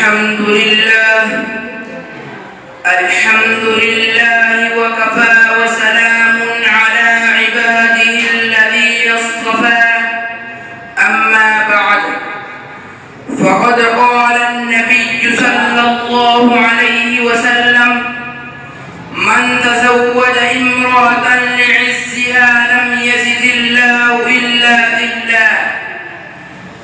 الحمد لله وكفى وسلام على عباده الذين اصطفى أما بعد فقد قال النبي صلى الله عليه وسلم من تزوج امرأة لعزها لم يزد الله إلا ذلا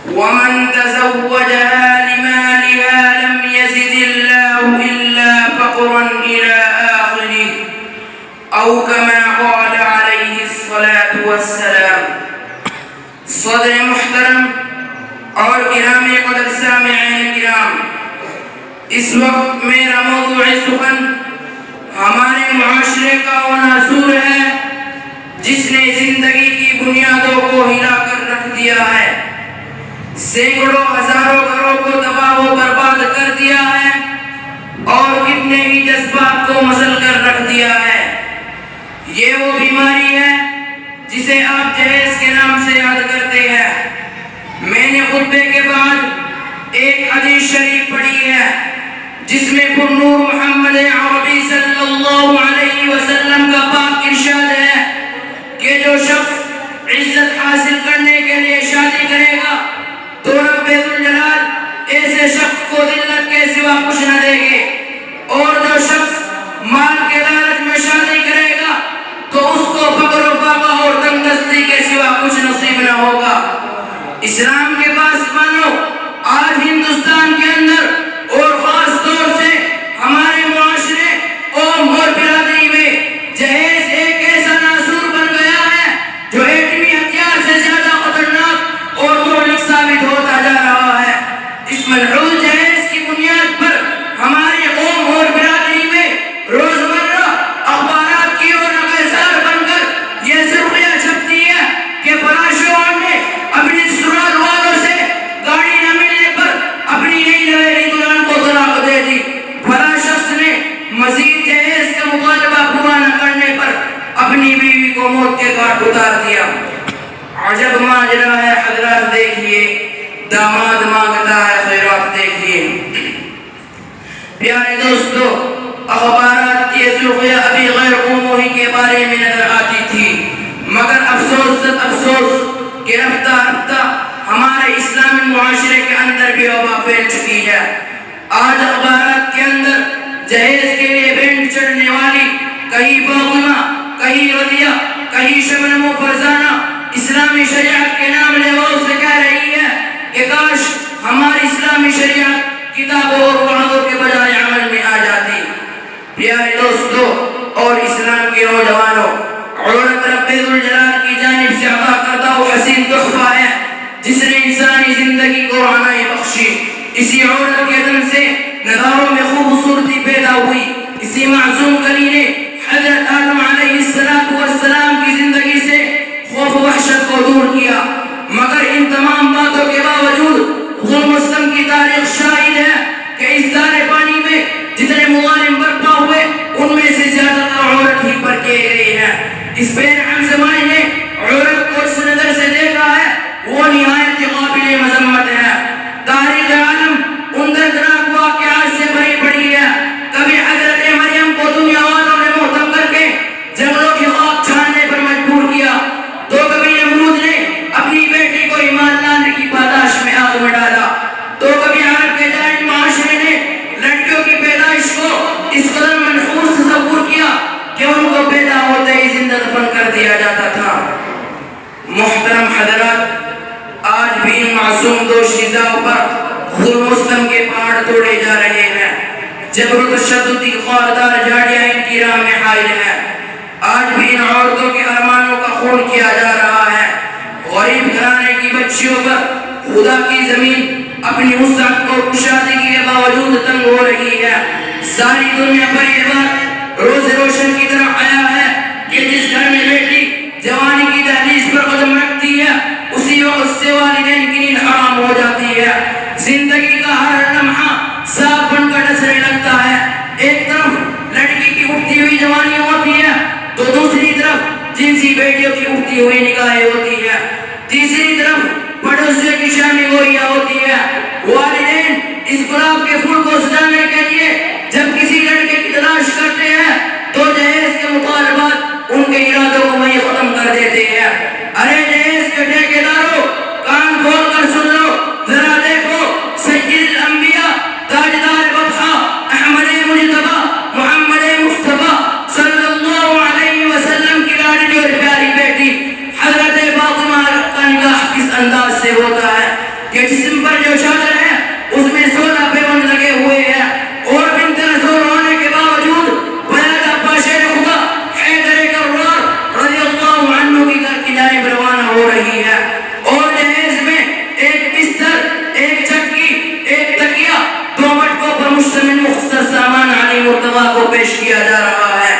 ومن تزوجها لمالها لم يزد الله إلا فقرا إلى آخره أو كما قال عليه الصلاة والسلام. صدر محترم اور کرام قدر سامعین کرام، اس وقت میرا موضوع سخن ہمارے معاشرے کا وہ ناسور ہے جس نے زندگی کی بنیادوں کو ہلا کر رکھ دیا ہے، سینکڑوں ہزاروں گھروں کو تباہ و برباد کر دیا ہے اور کتنے ہی جذبات کو مسل کر رکھ دیا ہے. یہ وہ بیماری ہے جسے آپ جہیز کے نام سے یاد کرتے ہیں. میں نے خطبے کے بعد ایک حدیث شریف پڑھی ہے جس میں پرنور محمد عربی صلی اللہ علیہ وسلم کا پاک ارشاد ہے کہ جو شخص عزت حاصل کرنے کے لیے شادی کرے گا تو رب ذوالجلال ایسے شخص کو ذلت کے سوا کچھ نہ دے گے، اور جو شخص مال کے لالچ میں شادی کرے گا تو اس کو فقر و فاقہ اور تنگ دستی کے سوا کچھ نصیب نہ ہوگا. اسلام کے پاسبانوں، آج ہندوستان کے اندر اور خاص طور سے ہمارے معاشرے اور برادری میں جہیز ایک ایسا ناسور بن گیا ہے جو ایٹمی ہتھیار سے زیادہ خطرناک اور مہلک ثابت ہوتا جا رہا ہے. اس ملعون جہیز کی بنیاد پر ہماری قوم اور برادری میں روزمرہ اخبارات کی اور نگہسار بن کر یہ سرخیاں چھپتی ہے کہ فلاں شوہر نے اپنی سسرال والوں سے گاڑی نہ ملنے پر اپنی نئی نویلی دلہن کو طلاق دے دی، فلاں شخص نے مزید جہیز کا مطالبہ پورا نہ کرنے پر اپنی بیوی کو موت کے گھاٹ اتار دیا. عجب ماجرا ہے حضرات، دیکھیے داماد مانگتا ہے خیرات. دیکھیے پیارے دوستو، اخبارات کی سرخیاں ابھی غیر قوموں ہی کے بارے میں نظر آتی تھی، مگر افسوس کہ رفتہ رفتہ ہمارے اسلامی معاشرے کے اندر بھی وبا پھیل چکی ہے. آج اخبارات کے اندر جہیز کے لیے بینڈ چڑھنے والی کہیں فاطمہ، کہیں رضیہ، کہیں شبنم و فرزانہ اسلامی شریعت کے نام لیواؤں سے کہہ رہی ہے کہ کاش ہماری اسلامی شریعت کتابوں اور وعدوں کے بجائے عمل میں آ جاتی. پیارے دوستو اور اسلام کے نوجوانوں، عورت رب ذوالجلال کی جانب سے عطا کردہ وہ حسین تحفہ ہے جس نے انسانی زندگی کو رعنائی بخشی. اسی عورت کے دل سے نظاروں میں خوبصورتی پیدا ہوئی. اسی معصوم کلی نے حضرت آدم علیہ السلام کی زندگی سے خوف و وحشت کو دور کیا. مگر ان تمام باتوں کے باوجود ظلم و ستم کی تاریخ شاہد ہے کہ اس دارے پانی میں جتنے مظالم برپا ہوئے ان میں سے زیادہ تر عورت ہی پر کیے گئے ہیں. اس بے رحم زمانے نے عورت کو اس نظر سے دیکھا ہے وہ نہایت قابل مذمت ہے. تاریخ عالم ان دردناک واقعات سے بھری پڑی ہے. کبھی حضرت مریم کو دنیا والوں نے محتم کر کے جنگلوں کی خاک چھاننے پر مجبور کیا، تو کبھی نمرود نے اپنی بیٹی کو ایمان لانے کی پاداش میں آگ میں ڈالا، تو کبھی عرب کے جاہل معاشرے نے لڑکیوں کی پیدائش کو اس قدر منحوس تصور کیا کہ ان کو پیدا ہوتے ہی زندہ دفن کر دیا جاتا تھا. محترم حضرات، آج بھی ان معصوم دوشیزاؤں پر ظلم و ستم کے پہاڑ توڑے جا رہے ہیں. جبر و تشدد کی خاردار جھاڑیاں ان کی راہ میں حائل ہیں. آج بھی ان عورتوں کے ارمانوں کا خون کیا جا رہا ہے. غریب گھرانے کی بچیوں پر خدا کی زمین اپنی وسعت اور کشادگی کے باوجود تنگ ہو رہی ہے. ساری دنیا پر یہ بات روز روشن کی طرح آیا ہے کہ جس گھر میں بیٹی جوانی کی دہلیز پر قدم رکھتی ہے اسی وقت سے والدین کی نیند حرام ہو جاتی ہے. زندگی کا ہر لمحہ سانپ بن کر ڈسنے لگتا ہے. ایک طرف لڑکی کی اٹھتی ہوئی جوانی ہوتی ہے تو دوسری طرف جنسی بیٹیوں کی اٹھتی ہوئی نگاہیں ہوتی ہے. تیسری طرف پڑوسیوں کی شامل گوئیاں ہوتی ہے. والدین اس گلاب کے پھول کو سجانے کے لیے جب کسی لڑکے کی تلاش کرتے ہیں تو جہیز کے مطالبات ان کے ارادوں کو وہیں ختم کر دیتے ہیں. ارے جہیز کے ٹھیکیداروں، کان کھول کر سن لو، ذرا دیکھو، سید الانبیاء، تاجدار وفا، احمد مجتبی، محمد مصطفیٰ صلی اللہ علیہ وسلم کی لاڈلی اور پیاری بیٹی حضرت فاطمہ کا نکاح کس انداز سے ہوتا ہے کہ جسم پر جو چادر ہے اس میں 16 پیوند لگے ہوئے ہیں، اور بنت رسول ہونے کے باوجود ولادہ پاشر خدا حیدر کرار رضی اللہ عنہ کی گھر کی جانب روانہ ہو رہی ہے، اور جہیز میں ایک بستر، ایک چکی، ایک تکیہ، 2 مٹکوں پر مشتمل مختصر سامان علی مرتضیٰ کو پیش کیا جا رہا ہے.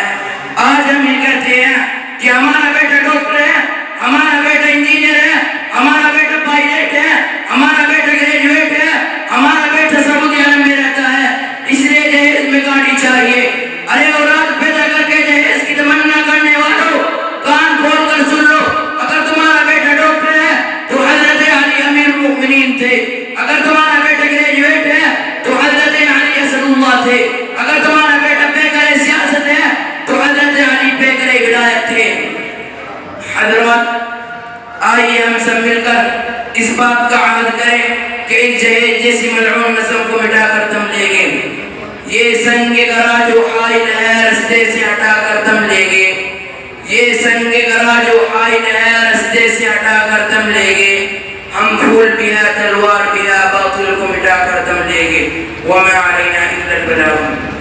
آج ہم یہ کہتے ہیں کہ ہمارا بیٹا ڈاکٹر ہے، ہمارا بیٹا انجینئر ہے، ہمارا بیٹا پائلٹ ہے، ہمارا بیٹا گریجویٹ ہے، ہمارا بیٹا سعودی عرب میں رہتا ہے، اس لیے جہیز میں گاڑی چاہیے. ارے اولاد پیدا کر کے جہیز کی تمنا کرنے والوں، کان کھول کر سن لو، اگر تمہارا بیٹا ڈاکٹر ہے تو حضرت علی امیر المؤمنین تھے، اگر تمہارا بیٹا گریجویٹ ہے تو حضرت علی اسد اللہ تھے، اگر تمہارا بیٹا پیکر سیاست ہے تو حضرت علی پیکر ولایت تھے. حضرات، آئیے ہم سب مل کر اس بات کا عہد کریں کہ اس جہیز جیسی ملعون نسل کو مٹا کر دم لیں گے. یہ سنگ گرا جو حائل ہے رستے سے ہٹا کر دم لیں گے. یہ سنگ گرا جو حائل ہے رستے سے ہٹا کر دم لیں گے. ہم پھول بھی ہے، تلوار بھی ہے، باطل کو مٹا کر دم لیں گے. وما علینا الا البلاغ.